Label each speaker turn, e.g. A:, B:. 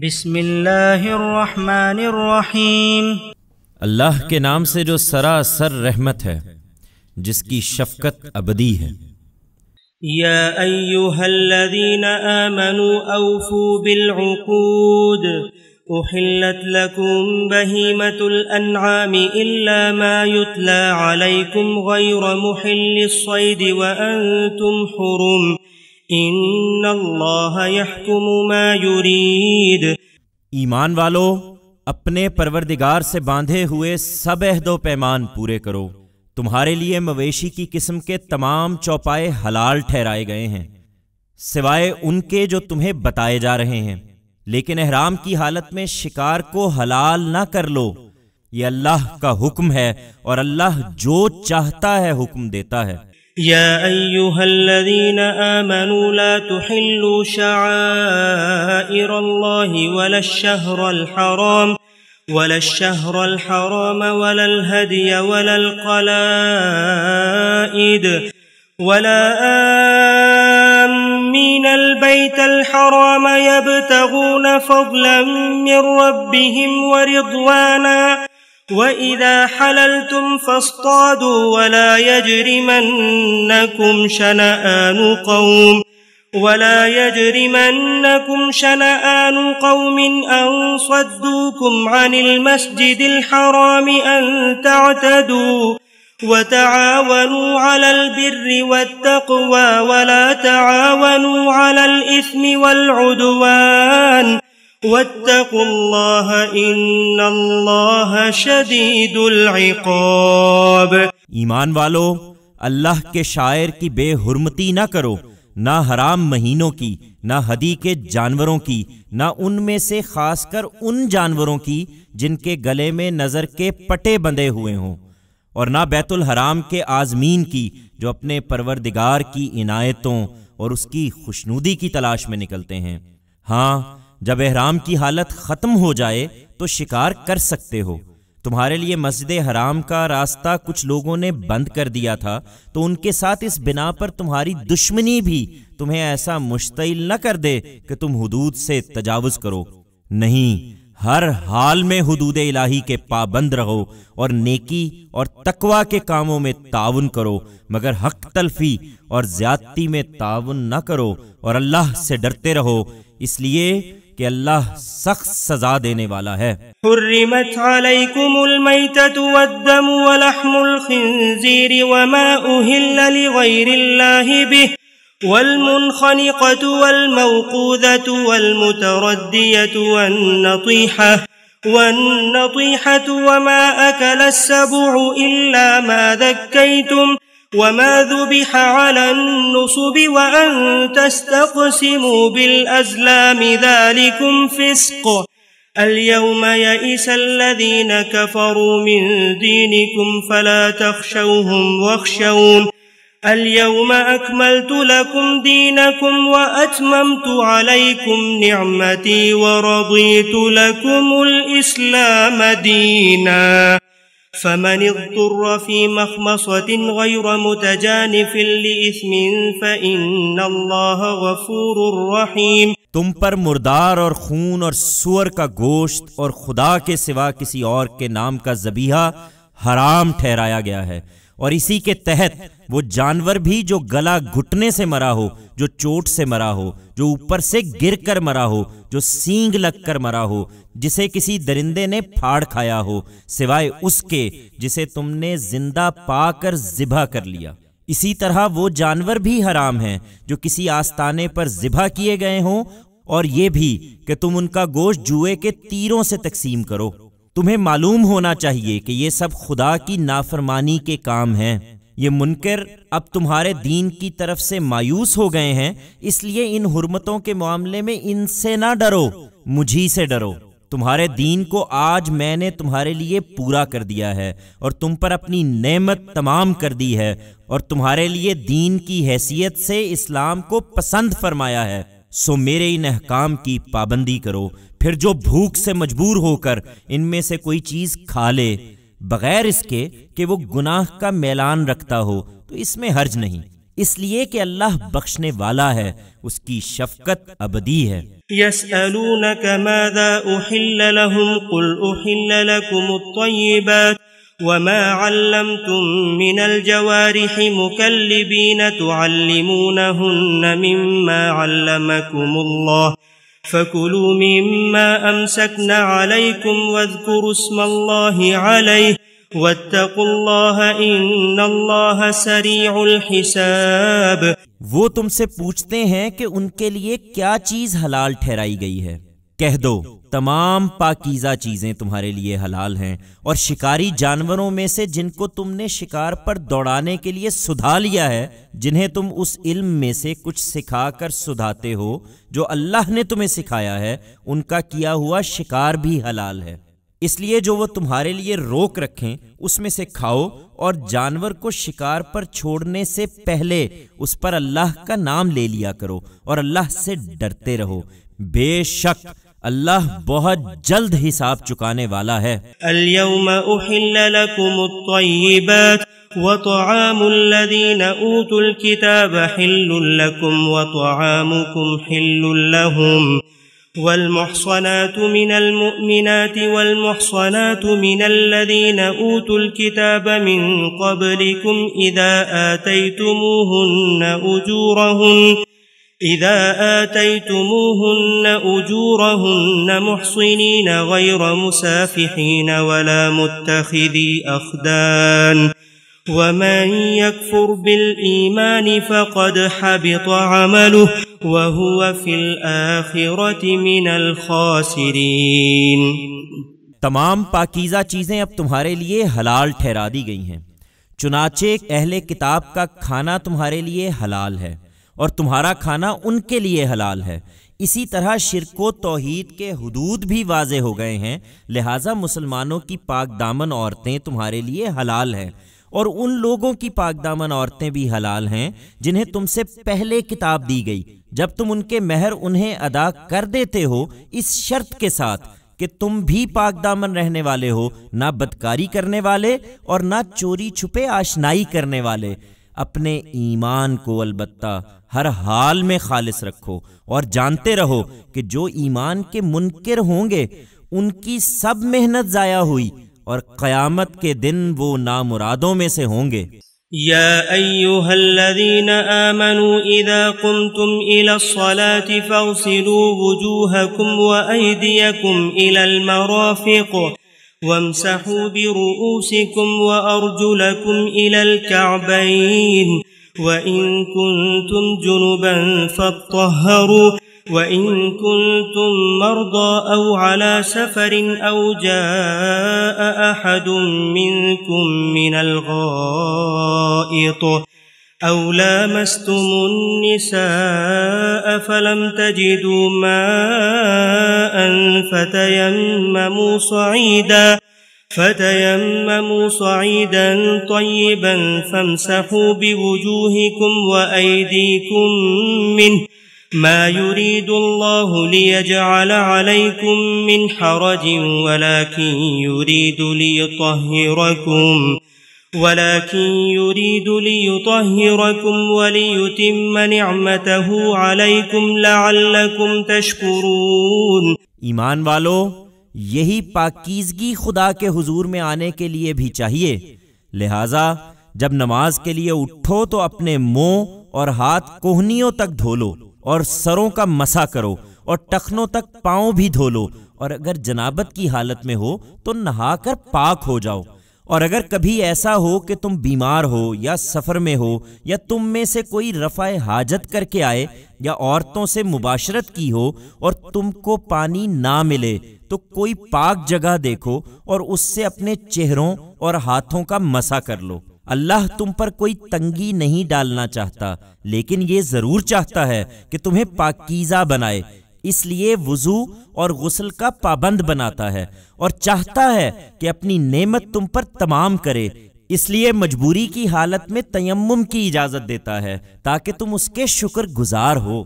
A: بسم اللہ الرحمن الرحیم۔
B: اللہ کے نام سے جو سراسر رحمت ہے، جس کی شفقت ابدی ہے۔
C: یا ایھا الذین آمنوا اوفوا بالعقود احلت لکم بہیمۃ الانعام الا ما یتلی علیکم غیر محل الصید وانتم حرم ان اللہ یحکم ما یرید۔
B: ایمان والو، اپنے پروردگار سے باندھے ہوئے سب عہد و پیمان پورے کرو۔ تمہارے لیے مویشی کی قسم کے تمام چوپائے حلال ٹھہرائے گئے ہیں، سوائے ان کے جو تمہیں بتائے جا رہے ہیں، لیکن احرام کی حالت میں شکار کو حلال نہ کر لو۔ یہ اللہ کا حکم ہے، اور اللہ جو چاہتا ہے حکم دیتا ہے۔
C: یا ایھا الذین آمنوا لا تحلوا شعائر اللہ ولا الشہر الحرام ولا الهدي ولا القلائد ولا آمین البیت الحرام يبتغون فضلا من ربهم ورضوانا وَإِذَا حَلَلْتُمْ فَاصْطَادُوا وَلَا يَجْرِمَنَّكُمْ شَنَآنُ قَوْمٍ أَن صَدُّوكُمْ عَنِ الْمَسْجِدِ الْحَرَامِ أَن تَعْتَدُوا وَتَعَاوَنُوا عَلَى الْبِرِّ وَالتَّقْوَى وَلَا تَعَاوَنُوا عَلَى الْإِثْمِ وَالْعُدْوَانِ وَاتَّقُوا اللَّهَ إِنَّ اللَّهَ شَدِيدُ الْعِقَابِ۔
B: ایمان والو، اللہ کے شاعر کی بے حرمتی نہ کرو، نہ حرام مہینوں کی، نہ ہدی کے جانوروں کی، نہ ان میں سے خاص کر ان جانوروں کی جن کے گلے میں نظر کے پٹے بندھے ہوئے ہوں، اور نہ بیت الحرام کے عازمین کی جو اپنے پروردگار کی عنایتوں اور اس کی خوشنودی کی تلاش میں نکلتے ہیں۔ ہاں، جب احرام کی حالت ختم ہو جائے تو شکار کر سکتے ہو۔ تمہارے لیے مسجد حرام کا راستہ کچھ لوگوں نے بند کر دیا تھا، تو ان کے ساتھ اس بنا پر تمہاری دشمنی بھی تمہیں ایسا مشتعل نہ کر دے کہ تم حدود سے تجاوز کرو۔ نہیں، ہر حال میں حدود الہی کے پابند رہو، اور نیکی اور تقوی کے کاموں میں تعاون کرو، مگر حق تلفی اور زیادتی میں تعاون نہ کرو، اور اللہ سے ڈرتے رہو، اس لیے کہ اللہ سخت سزا دینے والا ہے۔
C: حرمت علیکم المیتۃ والدم ولحم الخنزیر وما اہل لغیر اللہ بہ والمنخنقۃ والموقوذۃ والمتردیۃ والنطیحۃ وما اکل السبع الا ما ذکیتم وما ذبح على النصب وأن تستقسموا بالأزلام ذلكم فسق اليوم يئس الذين كفروا من دينكم فلا تخشوهم واخشون اليوم أكملت لكم دينكم وأتممت عليكم نعمتي ورضيت لكم الإسلام دينا فمن اضطر في مخمصة غير متجانف لإثم فإن الله غفور رحيم۔
B: تم پر مردار اور خون اور سور کا گوشت اور خدا کے سوا کسی اور کے نام کا ذبیحہ حرام ٹھہرایا گیا ہے، اور اسی کے تحت وہ جانور بھی جو گلا گھٹنے سے مرا ہو، جو چوٹ سے مرا ہو، جو اوپر سے گر کر مرا ہو، جو سینگ لگ کر مرا ہو، جسے کسی درندے نے پھاڑ کھایا ہو، سوائے اس کے جسے تم نے زندہ پا کر ذبح کر لیا۔ اسی طرح وہ جانور بھی حرام ہیں جو کسی آستانے پر ذبح کیے گئے ہوں، اور یہ بھی کہ تم ان کا گوشت جوئے کے تیروں سے تقسیم کرو۔ تمہیں معلوم ہونا چاہیے کہ یہ سب خدا کی نافرمانی کے کام ہیں۔ یہ منکر اب تمہارے دین کی طرف سے مایوس ہو گئے ہیں، اس لیے ان حرمتوں کے معاملے میں ان سے نہ ڈرو، مجھی سے ڈرو۔ تمہارے دین کو آج میں نے تمہارے لیے پورا کر دیا ہے، اور تم پر اپنی نعمت تمام کر دی ہے، اور تمہارے لیے دین کی حیثیت سے اسلام کو پسند فرمایا ہے، سو میرے ان احکام کی پابندی کرو۔ پھر جو بھوک سے مجبور ہو کر ان میں سے کوئی چیز کھا لے بغیر اس کے کہ وہ گناہ کا میلان رکھتا ہو، تو اس میں حرج نہیں۔ اس لیے کہ اللہ بخشنے والا ہے، اس کی شفقت ابدی ہے۔
C: يسألونك ماذا أحل لهم قل أحل لكم الطيبات وما علمتم من الجوارح مكلبين تعلمونهن مما علمكم الله فكلوا مما أمسكن عليكم واذكروا اسم الله عليه واتقوا الله إن الله سريع الحساب۔
B: وہ تم سے پوچھتے ہیں کہ ان کے لیے کیا چیز حلال ٹھہرائی گئی ہے، کہہ دو تمام پاکیزہ چیزیں تمہارے لیے حلال ہیں، اور شکاری جانوروں میں سے جن کو تم نے شکار پر دوڑانے کے لیے سدھا لیا ہے، جنہیں تم اس علم میں سے کچھ سکھا کر سدھاتے ہو جو اللہ نے تمہیں سکھایا ہے، ان کا کیا ہوا شکار بھی حلال ہے۔ اس لیے جو وہ تمہارے لیے روک رکھیں اس میں سے کھاؤ، اور جانور کو شکار پر چھوڑنے سے پہلے اس پر اللہ کا نام لے لیا کرو اور اللہ سے ڈرتے رہو، بے شک اللہ بہت جلد حساب چکانے والا ہے۔
C: اليوم أحل لكم الطيبات وطعام الذين أوتوا الكتاب حل لكم وطعامكم حل لهم والمحصنات من المؤمنات والمحصنات من الذين أوتوا الكتاب من قبلكم إذا آتيتموهن أجورهن محصنين غير مسافحين ولا متخذي أخدان ومن يكفر بالإيمان فقد حبط عمله وهو في الآخرة من الخاسرين۔
B: تمام پاکیزہ چیزیں اب تمہارے لیے حلال ٹھہرا دی گئی ہیں، چنانچہ اہل کتاب کا کھانا تمہارے لیے حلال ہے اور تمہارا کھانا ان کے لیے حلال ہے۔ اسی طرح شرک و توحید کے حدود بھی واضح ہو گئے ہیں، لہٰذا مسلمانوں کی پاک دامن عورتیں تمہارے لیے حلال ہیں، اور ان لوگوں کی پاک دامن عورتیں بھی حلال ہیں جنہیں تم سے پہلے کتاب دی گئی، جب تم ان کے مہر انہیں ادا کر دیتے ہو، اس شرط کے ساتھ کہ تم بھی پاک دامن رہنے والے ہو، نہ بدکاری کرنے والے اور نہ چوری چھپے آشنائی کرنے والے۔ اپنے ایمان کو البتہ ہر حال میں خالص رکھو، اور جانتے رہو کہ جو ایمان کے منکر ہوں گے ان کی سب محنت ضائع ہوئی، اور قیامت کے دن وہ نامرادوں میں سے ہوں گے۔
C: يا أيها الذين آمنوا إذا قمتم إلى الصلاة فاغسلوا وجوهكم وأيديكم إلى المرافق وامسحوا برؤوسكم وأرجلكم إلى الكعبين وإن كنتم جنبا فاطهروا وإن كنتم مرضى أو على سفر أو جاء أحد منكم من الغائط أو لامستم النساء فلم تجدوا ماء فتيمموا صعيدا طيبا فامسحوا بوجوهكم وأيديكم منه ما يريد الله ليجعل عليكم من حرج ولكن يريد ليطهركم وليتم نعمته عليكم لعلكم تشكرون۔
B: ایمان والو، یہی پاکیزگی خدا کے حضور میں آنے کے لیے بھی چاہیے، لہذا جب نماز کے لیے اٹھو تو اپنے منہ اور ہاتھ کوہنیوں تک دھو لو، اور سروں کا مسح کرو، اور ٹخنوں تک پاؤں بھی دھو لو، اور اگر جنابت کی حالت میں ہو تو نہا کر پاک ہو جاؤ، اور اگر کبھی ایسا ہو کہ تم بیمار ہو یا سفر میں ہو یا تم میں سے کوئی رفع حاجت کر کے آئے یا عورتوں سے مباشرت کی ہو اور تم کو پانی نہ ملے تو کوئی پاک جگہ دیکھو اور اس سے اپنے چہروں اور ہاتھوں کا مسح کر لو۔ اللہ تم پر کوئی تنگی نہیں ڈالنا چاہتا، لیکن یہ ضرور چاہتا ہے کہ تمہیں پاکیزہ بنائے، اس لیے وضو اور غسل کا پابند بناتا ہے، اور چاہتا ہے کہ اپنی نعمت تم پر تمام کرے، اس لیے مجبوری کی حالت میں تیمم کی اجازت دیتا ہے تاکہ تم اس کے شکر گزار ہو۔